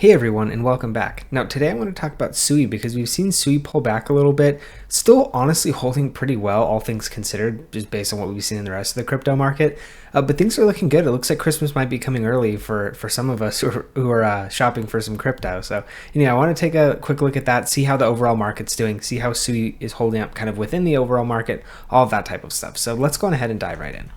Hey everyone, and welcome back. Now today I want to talk about SUI because we've seen SUI pull back a little bit, still honestly holding pretty well, all things considered, just based on what we've seen in the rest of the crypto market. But things are looking good. It looks like Christmas might be coming early for some of us who are shopping for some crypto. So I want to take a quick look at that, see how the overall market's doing, see how SUI is holding up kind of within the overall market, all of that type of stuff. So let's go ahead and dive right in.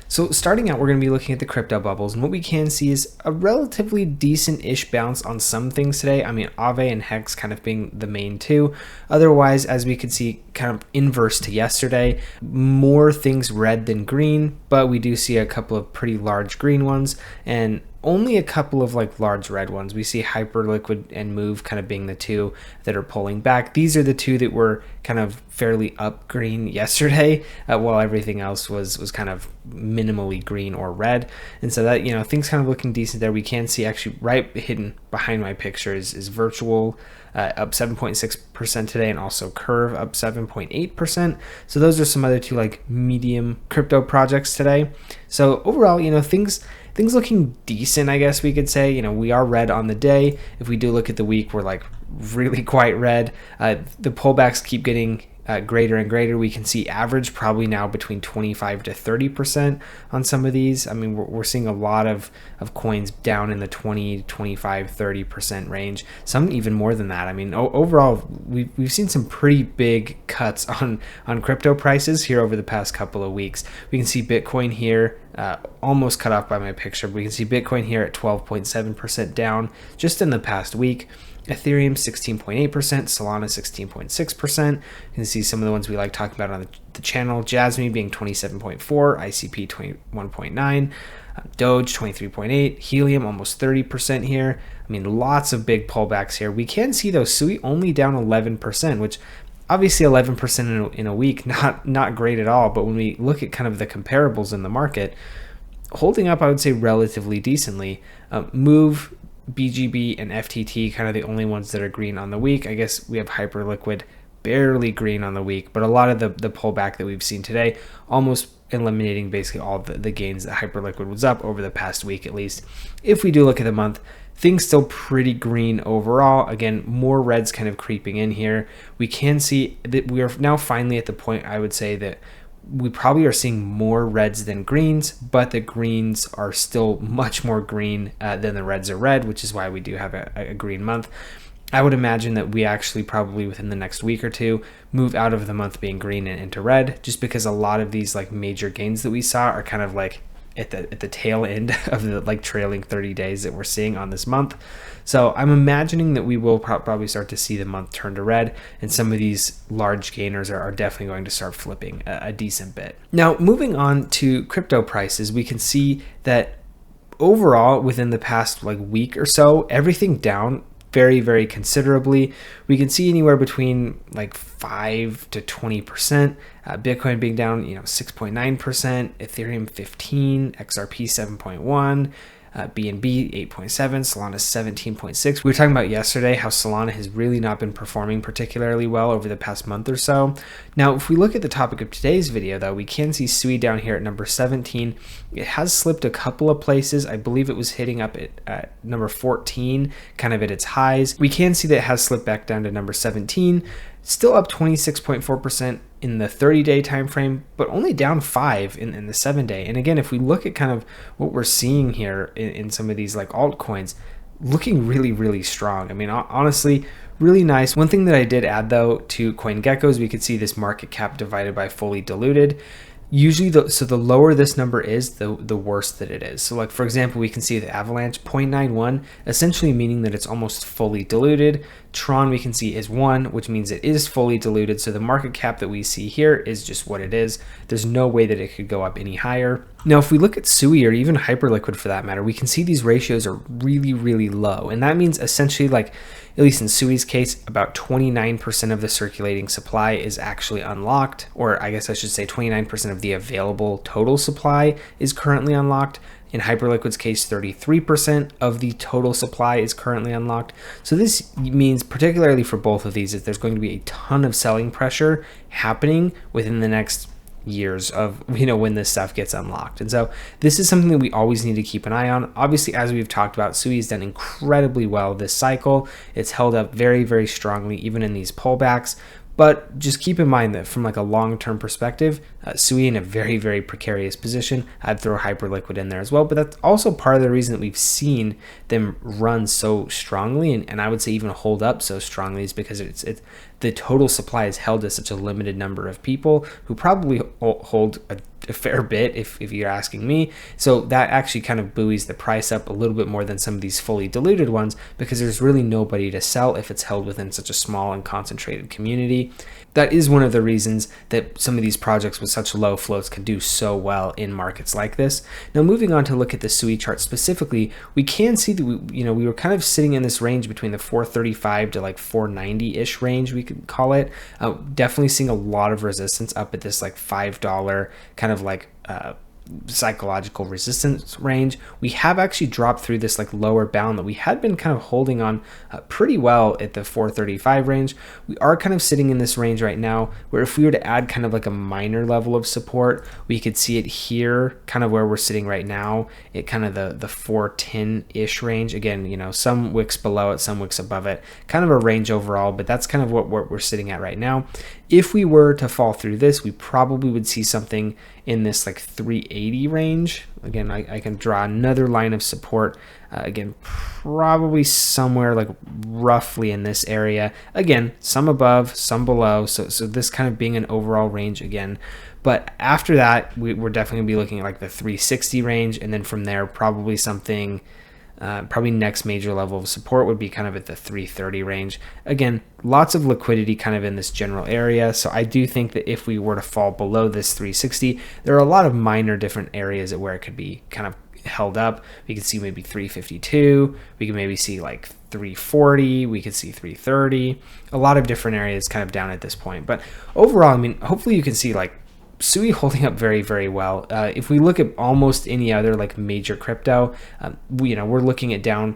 So starting out, we're going to be looking at the crypto bubbles, and what we can see is a relatively decent-ish bounce on some things today. I mean, Aave and Hex kind of being the main two. Otherwise, as we could see, kind of inverse to yesterday, more things red than green, but we do see a couple of pretty large green ones, and only a couple of large red ones. We see Hyperliquid and Move kind of being the two that are pulling back. These are the two that were kind of fairly up green yesterday, while everything else was kind of minimally green or red. And so that, things kind of looking decent there. We can see actually right hidden behind my picture is Virtual up 7.6% today, and also Curve up 7.8%. So those are some other two medium crypto projects today. So overall, things looking decent, I guess we could say. We are red on the day. If we do look at the week, we're really quite red. The pullbacks keep getting greater and greater. We can see average probably now between 25 to 30% on some of these. I mean, we're seeing a lot of coins down in the 20, 25, 30% range, some even more than that. I mean, overall, we've seen some pretty big cuts on crypto prices here over the past couple of weeks. We can see Bitcoin here, almost cut off by my picture, but we can see Bitcoin here at 12.7% down just in the past week. Ethereum 16.8%, Solana 16.6%. You can see some of the ones we like talking about on the channel. Jasmine being 27.4, ICP 21.9, Doge 23.8, Helium almost 30% here. I mean, lots of big pullbacks here. We can see though SUI only down 11%, which obviously 11% in a week, not great at all. But when we look at kind of the comparables in the market, holding up, I would say relatively decently. Move, BGB, and FTT kind of the only ones that are green on the week. I guess we have Hyperliquid barely green on the week, but a lot of the pullback that we've seen today almost eliminating basically all the gains that Hyperliquid was up over the past week at least. If we do look at the month, things still pretty green overall. Again, more reds kind of creeping in here. We can see that we are now finally at the point, I would say, that we probably are seeing more reds than greens, but the greens are still much more green than the reds are red, which is why we do have a green month. I would imagine that we actually probably within the next week or two move out of the month being green and into red, just because a lot of these major gains that we saw are kind of at the tail end of the trailing 30 days that we're seeing on this month. So I'm imagining that we will probably start to see the month turn to red, and some of these large gainers are definitely going to start flipping a decent bit. Now, moving on to crypto prices, we can see that overall within the past week or so, everything down very, very considerably. We can see anywhere between 5 to 20%. Bitcoin being down 6.9%, Ethereum 15%, XRP 7.1%, BNB 8.7%, Solana 17.6%. We were talking about yesterday how Solana has really not been performing particularly well over the past month or so. Now, if we look at the topic of today's video, though, we can see SUI down here at number 17. It has slipped a couple of places. I believe it was hitting up at number 14, kind of at its highs. We can see that it has slipped back down to number 17. Still up 26.4% in the 30-day time frame, but only down 5 in the 7-day. And again, if we look at kind of what we're seeing here in some of these altcoins, looking really, really strong. I mean, honestly, really nice. One thing that I did add though to CoinGecko is we could see this market cap divided by fully diluted. Usually, the lower this number is, the worse that it is. So for example, we can see the Avalanche 0.91, essentially meaning that it's almost fully diluted. Tron we can see is 1, which means it is fully diluted. So the market cap that we see here is just what it is. There's no way that it could go up any higher. Now, if we look at SUI or even Hyperliquid for that matter, we can see these ratios are really, really low. And that means essentially at least in SUI's case, about 29% of the circulating supply is actually unlocked, or I guess I should say 29% of the available total supply is currently unlocked. In Hyperliquid's case, 33% of the total supply is currently unlocked. So this means, particularly for both of these, that there's going to be a ton of selling pressure happening within the next years of, when this stuff gets unlocked. And so this is something that we always need to keep an eye on. Obviously, as we've talked about, SUI has done incredibly well this cycle. It's held up very, very strongly, even in these pullbacks. But just keep in mind that from like a long-term perspective, SUI in a very, very precarious position. I'd throw Hyperliquid in there as well, but that's also part of the reason that we've seen them run so strongly, and I would say even hold up so strongly, is because it's the total supply is held to such a limited number of people who probably hold a fair bit, if you're asking me. So that actually kind of buoys the price up a little bit more than some of these fully diluted ones, because there's really nobody to sell if it's held within such a small and concentrated community. That is one of the reasons that some of these projects with such low floats could do so well in markets like this. Now, moving on to look at the SUI chart specifically, we can see that we were kind of sitting in this range between the 435 to like 490-ish range, we could call it. Definitely seeing a lot of resistance up at this like $5 kind of like psychological resistance range. We have actually dropped through this like lower bound that we had been kind of holding on pretty well at the 435 range. We are kind of sitting in this range right now, where if we were to add kind of like a minor level of support, we could see it here, kind of where we're sitting right now, at kind of the 410-ish range. Again, some wicks below it, some wicks above it, kind of a range overall, but that's kind of what we're sitting at right now. If we were to fall through this, we probably would see something in this like 380 range. Again, I can draw another line of support. Again, probably somewhere like roughly in this area. Again, some above, some below. So this kind of being an overall range again. But after that, we're definitely gonna be looking at like the 360 range, and then from there, probably something. Probably next major level of support would be kind of at the 330 range. Again, lots of liquidity kind of in this general area. So I do think that if we were to fall below this 360, there are a lot of minor different areas where it could be kind of held up. We could see maybe 352. We could maybe see like 340. We could see 330. A lot of different areas kind of down at this point. But overall, I mean, hopefully you can see like SUI holding up very, very well. If we look at almost any other like major crypto, we're looking at down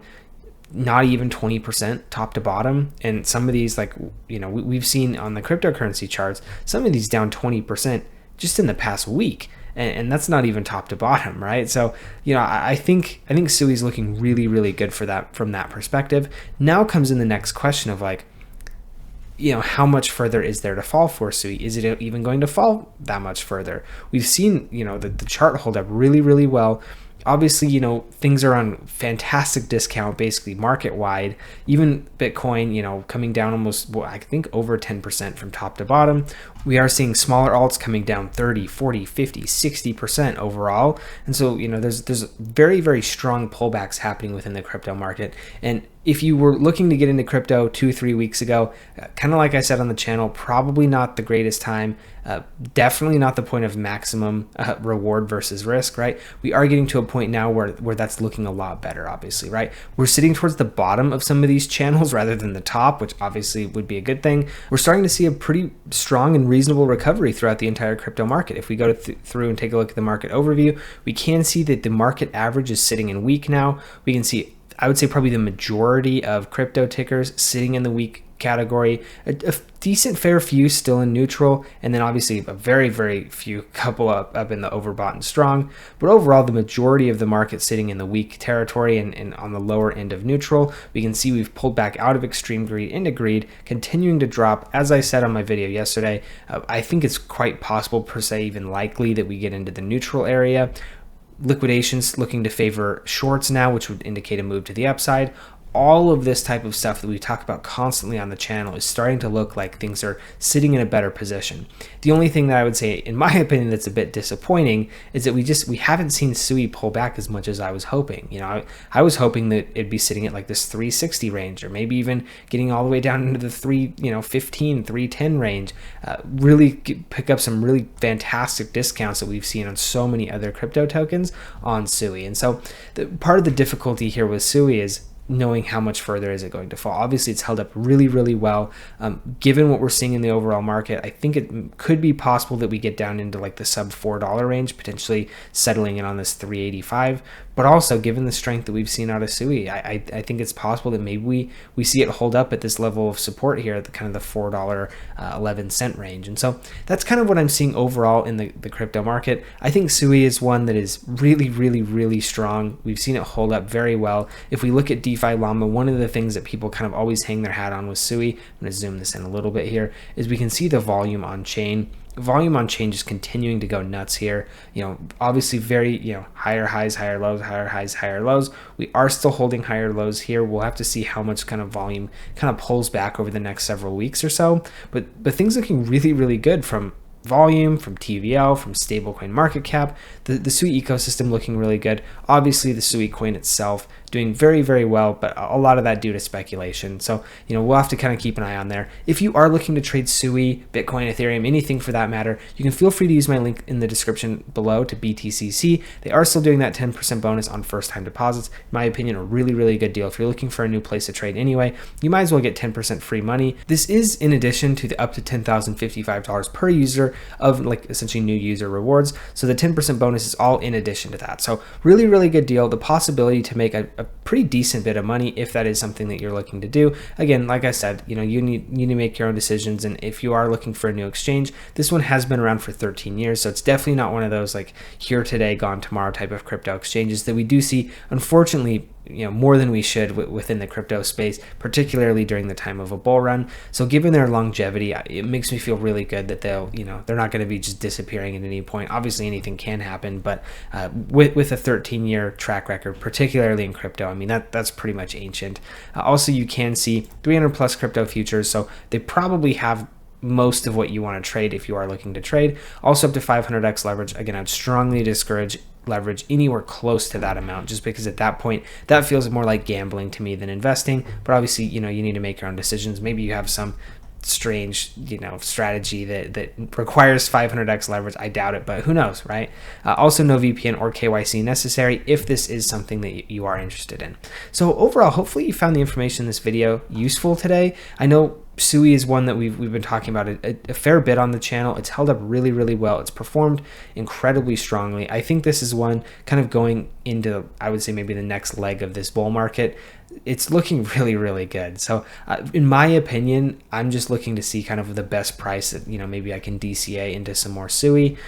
not even 20% top to bottom. And some of these, like, we've seen on the cryptocurrency charts, some of these down 20% just in the past week. And that's not even top to bottom, right? So, I think SUI is looking really, really good for that from that perspective. Now comes in the next question of like, how much further is there to fall for SUI? Is it even going to fall that much further? We've seen, the chart hold up really, really well. Obviously, things are on fantastic discount, basically market wide. Even Bitcoin, coming down almost, I think over 10% from top to bottom. We are seeing smaller alts coming down 30, 40, 50, 60% overall. And so, there's very, very strong pullbacks happening within the crypto market. And if you were looking to get into crypto 2-3 weeks ago, kind of like I said on the channel, probably not the greatest time. Definitely not the point of maximum reward versus risk, right? We are getting to a point now where that's looking a lot better, obviously, right? We're sitting towards the bottom of some of these channels rather than the top, which obviously would be a good thing. We're starting to see a pretty strong and reasonable recovery throughout the entire crypto market. If we go through and take a look at the market overview, we can see that the market average is sitting in weak now. We can see, I would say, probably the majority of crypto tickers sitting in the weak category, a decent fair few still in neutral, and then obviously a very, very few couple up in the overbought and strong. But overall, the majority of the market sitting in the weak territory and on the lower end of neutral. We can see we've pulled back out of extreme greed into greed, continuing to drop. As I said on my video yesterday, I think it's quite possible, per se, even likely, that we get into the neutral area. Liquidations looking to favor shorts now, which would indicate a move to the upside. All of this type of stuff that we talk about constantly on the channel is starting to look like things are sitting in a better position. The only thing that I would say, in my opinion, that's a bit disappointing is that we haven't seen SUI pull back as much as I was hoping. I was hoping that it'd be sitting at like this 360 range, or maybe even getting all the way down into the 315, 310 range. Really pick up some really fantastic discounts that we've seen on so many other crypto tokens on SUI. And so part of the difficulty here with SUI is knowing how much further is it going to fall. Obviously, it's held up really, really well. Given what we're seeing in the overall market, I think it could be possible that we get down into like the sub $4 range, potentially settling in on this 385. But also, given the strength that we've seen out of SUI, I think it's possible that maybe we see it hold up at this level of support here at the kind of the $4.11 range. And so that's kind of what I'm seeing overall in the crypto market. I think SUI is one that is really strong. We've seen it hold up very well. If we look at DeFi Llama, one of the things that people kind of always hang their hat on with SUI, I'm going to zoom this in a little bit here, is we can see the volume on chain. Volume on chain is continuing to go nuts here. Obviously very, higher highs, higher lows, higher highs, higher lows. We are still holding higher lows here. We'll have to see how much kind of volume kind of pulls back over the next several weeks or so. But things looking really good from volume, from TVL, from stablecoin market cap. The SUI ecosystem looking really good. Obviously, the SUI coin itself doing very well, but a lot of that due to speculation. So, we'll have to kind of keep an eye on there. If you are looking to trade SUI, Bitcoin, Ethereum, anything for that matter, you can feel free to use my link in the description below to BTCC. They are still doing that 10% bonus on first-time deposits. In my opinion, a really good deal. If you're looking for a new place to trade anyway, you might as well get 10% free money. This is in addition to the up to $10,055 per user of essentially new user rewards. So the 10% bonus is all in addition to that. So really good deal. The possibility to make a pretty decent bit of money if that is something that you're looking to do. Again, like I said, you need to make your own decisions. And if you are looking for a new exchange, this one has been around for 13 years. So it's definitely not one of those here today, gone tomorrow type of crypto exchanges that we do see, unfortunately, more than we should within the crypto space, particularly during the time of a bull run. So given their longevity, it makes me feel really good that they're not going to be just disappearing at any point. Obviously anything can happen, but with a 13-year track record, particularly in crypto, I mean, that's pretty much ancient. Also, you can see 300 plus crypto futures, so they probably have most of what you want to trade if you are looking to trade. Also up to 500x leverage. Again, I'd strongly discourage leverage anywhere close to that amount, just because at that point that feels more like gambling to me than investing. But obviously, you need to make your own decisions. Maybe you have some strange strategy that requires 500x leverage. I doubt it, but who knows, right? Also, no VPN or KYC necessary if this is something that you are interested in. So overall, hopefully you found the information in this video useful today. I know SUI is one that we've been talking about a fair bit on the channel. It's held up really well. It's performed incredibly strongly. I think this is one kind of going into, I would say, maybe the next leg of this bull market. It's looking really good. So in my opinion, I'm just looking to see kind of the best price that maybe I can DCA into some more SUI.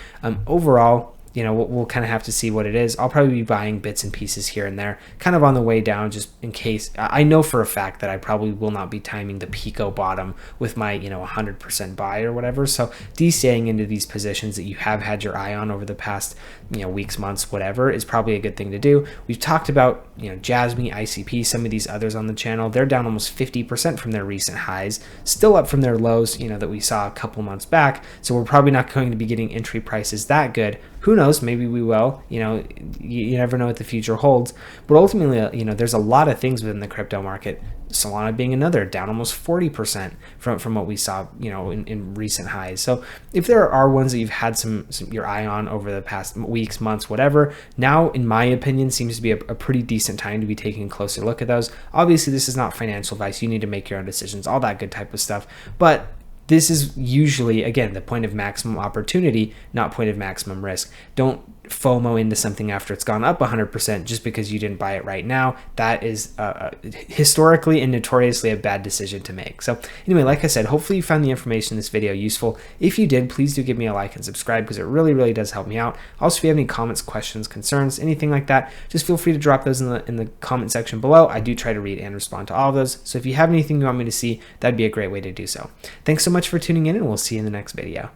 Overall, we'll kind of have to see what it is. I'll probably be buying bits and pieces here and there, kind of on the way down, just in case. I know for a fact that I probably will not be timing the Pico bottom with my 100% buy or whatever. So DCAing into these positions that you have had your eye on over the past weeks, months, whatever, is probably a good thing to do. We've talked about Jasmine, ICP, some of these others on the channel. They're down almost 50% from their recent highs, still up from their lows that we saw a couple months back. So we're probably not going to be getting entry prices that good. Who knows? Maybe we will. You never know what the future holds. But ultimately, there's a lot of things within the crypto market. Solana being another, down almost 40% from what we saw, in recent highs. So if there are ones that you've had some your eye on over the past weeks, months, whatever, now, in my opinion, seems to be a pretty decent time to be taking a closer look at those. Obviously, this is not financial advice. You need to make your own decisions, all that good type of stuff. But this is usually, again, the point of maximum opportunity, not point of maximum risk. Don't FOMO into something after it's gone up 100% just because you didn't buy it right now. That is historically and notoriously a bad decision to make. So anyway, like I said, hopefully you found the information in this video useful. If you did, please do give me a like and subscribe, because it really does help me out. Also, if you have any comments, questions, concerns, anything like that, just feel free to drop those in the comment section below. I do try to read and respond to all of those. So if you have anything you want me to see, that'd be a great way to do so. Thanks so much for tuning in, and we'll see you in the next video.